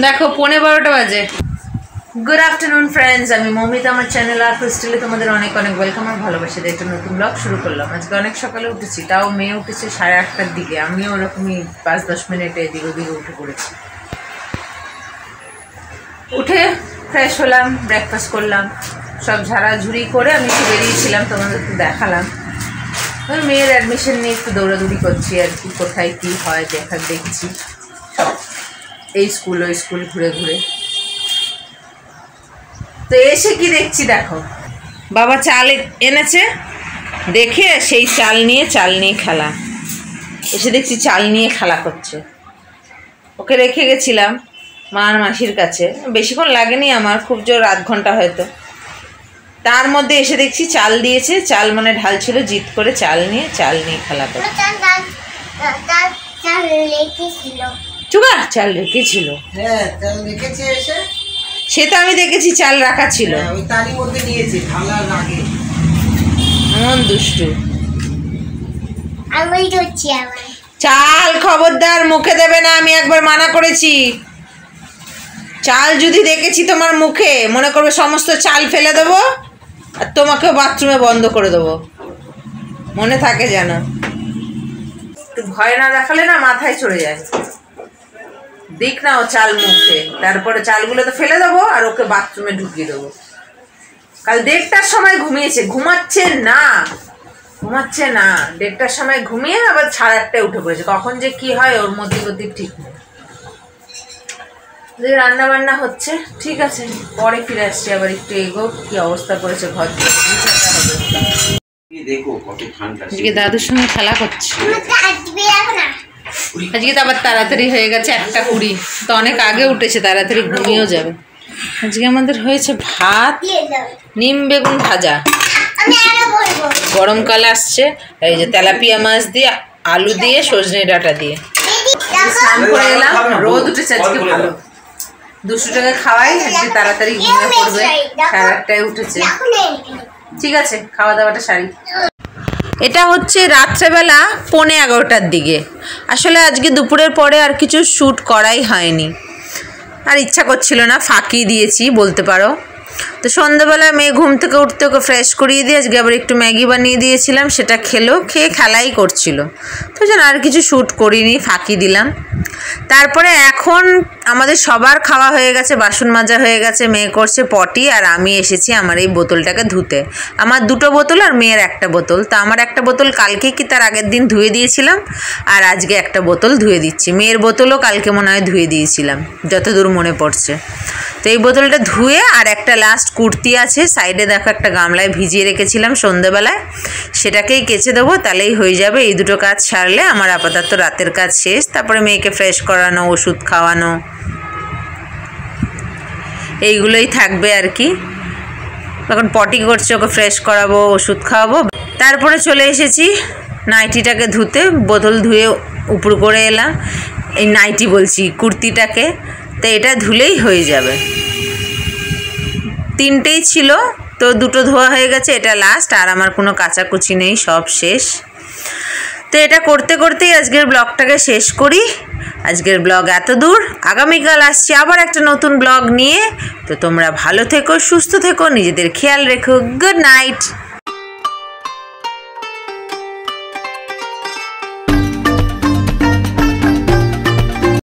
দেখো 11:15 বাজে। Good afternoon friends, আমি মৌমিতা, আমার চ্যানেল আর ক্রিস্টালে তোমাদের অনেক অনেক ওয়েলকাম আর ভালোবাসা দিয়ে একটা নতুন ব্লগ শুরু করলাম। আজকে অনেক সকালে উঠেছি, তাও মেয়ে উঠেছে 8:30টার দিকে, আমিও ওরকমই 5-10 মিনিটে এদিকে ওদিকে উঠে পড়েছি। উঠে ফ্রেশ হলাম, ব্রেকফাস্ট করলাম, সব ঝাড়াঝুড়ি করে আমি একটু বেরিয়েছিলাম, তোমাদের একটু দেখালাম। ওই মেয়ের অ্যাডমিশন নিয়ে একটু দৌড়াদৌড়ি করছি আর কি, কোথায় কী হয় দেখছি সব, এই স্কুল ওই স্কুল ঘুরে ঘুরে। তো এসে কি দেখছি দেখো, বাবা চাল এনেছে, দেখে সেই চাল নিয়ে খেলা। এসে দেখছি চাল নিয়ে খেলা করছে। ওকে রেখে গেছিলাম মার মাসির কাছে, বেশিক্ষণ লাগেনি আমার, খুব জোর আধ ঘন্টা হয়তো। তার মধ্যে এসে দেখছি চাল দিয়েছে, চাল মানে ঢালছিল, জিদ করে চাল নিয়ে খেলা করছে। চুগা চাল রেখেছিল, হ্যাঁ চাল রেখেছে এসে, সে তো আমি দেখেছি চাল রাখা ছিল, ওই তারই মধ্যে নিয়েছে ঢালার আগে। এমন দুষ্টু। চাল খবরদার মুখে দেবে না, আমি একবার মানা করেছি। চাল যদি দেখেছি তোমার মুখে, মনে করবে সমস্ত চাল ফেলে দেবো আর তোমাকেও বাথরুমে বন্ধ করে দেবো, মনে থাকে যেন। একটু ভয় না দেখালে না মাথায় চড়ে যায়। দিক না ও চাল মুখে, তারপরে চালগুলো তো ফেলে দেবো আর ওকে বাথরুমে ঢুকিয়ে দেবো। কাল 1:30টার সময় ঘুমিয়েছে, ঘুমাচ্ছে না 1:30টার সময় ঘুমিয়ে আবার 8:30টায় উঠে পড়েছে। কখন যে কি হয় ওর মধ্যে গতি ঠিক নেই। রান্না বান্না হচ্ছে, ঠিক আছে, পরে ফিরে আসছি আবার, একটু এগো। কি অবস্থা করেছে ঘর, আজকে দাদুর সঙ্গে খেলা করছে। আজকে তো আবার তাড়াতাড়ি হয়ে গেছে 1:20, তো অনেক আগে উঠেছে, তাড়াতাড়ি ঘুমিয়েও যাবে। আজকে আমাদের হয়েছে ভাত, নিম বেগুন ভাজা, গরমকাল আসছে, এই যে তেলাপিয়া মাছ দিয়ে, আলু দিয়ে, সজনে ডাঁটা দিয়ে। স্নান করে এলাম, রোদ উঠেছে আজকে ভালো, 200 টাকা খাওয়াই, আজকে তাড়াতাড়ি ঘুমিয়ে পড়বে, 8:30টায় উঠেছে। ঠিক আছে, খাওয়া দাওয়াটা সারি। এটা হচ্ছে রাত্রেবেলা 11:15টার দিকে। আসলে আজকে দুপুরের পরে আর কিছু শ্যুট করাই হয়নি, আর ইচ্ছা করছিল না, ফাঁকি দিয়েছি বলতে পারো। তো সন্ধ্যাবেলা মেয়ে ঘুম থেকে উঠতে ওকে ফ্রেশ করিয়ে দিয়ে আজকে আবার একটু ম্যাগি বানিয়ে দিয়েছিলাম, সেটা খেয়ে খেলাই করছিল, তো যেন আর কিছু শ্যুট করিনি, ফাঁকি দিলাম। তারপরে এখন আমাদের সবার খাওয়া হয়ে গেছে, বাসন মাজা হয়ে গেছে, মেয়ে করছে পটি, আর আমি এসেছি আমার এই বোতলটাকে ধুতে। আমার 2টো বোতল আর মেয়ের 1টা বোতল। তো আমার 1টা বোতল কালকে কি তার আগের দিন ধুয়ে দিয়েছিলাম, আর আজকে 1টা বোতল ধুয়ে দিচ্ছি। মেয়ের বোতলও কালকে মনে হয় ধুয়ে দিয়েছিলাম, যতদূর মনে পড়ছে। তো এই বোতলটা ধুয়ে, আর একটা লাস্ট কুর্তি আছে সাইডে, দেখো একটা গামলায় ভিজিয়ে রেখেছিলাম সন্ধ্যেবেলায়, সেটাকেই কেচে দেবো, তাহলেই হয়ে যাবে। এই 2টো কাজ সারলে আমার আপাতত রাতের কাজ শেষ। তারপরে মেয়েকে ফ্রেশ করানো, ওষুধ খাওয়ানো, এইগুলোই থাকবে আর কি। এখন পটি করছে, ওকে ফ্রেশ করাবো, ওষুধ খাওয়াবো। তারপরে চলে এসেছি নাইটিটাকে ধুতে, বোতল ধুয়ে উপর করে এলাম, এই নাইটি বলছি, কুর্তিটাকে। তো এটা ধুলেই হয়ে যাবে। 3টেই ছিল, তো 2টো ধোয়া হয়ে গেছে, এটা লাস্ট, আর আমার কোনো কাচাকুচি নেই, সব শেষ। তো এটা করতে করতেই আজকের ব্লগটাকে শেষ করি। আজকের ব্লগ এত দূর, আগামীকাল আসছি আবার একটা নতুন ব্লগ নিয়ে। তো তোমরা ভালো থেকো, সুস্থ থেকো, নিজেদের খেয়াল রেখো। Good night.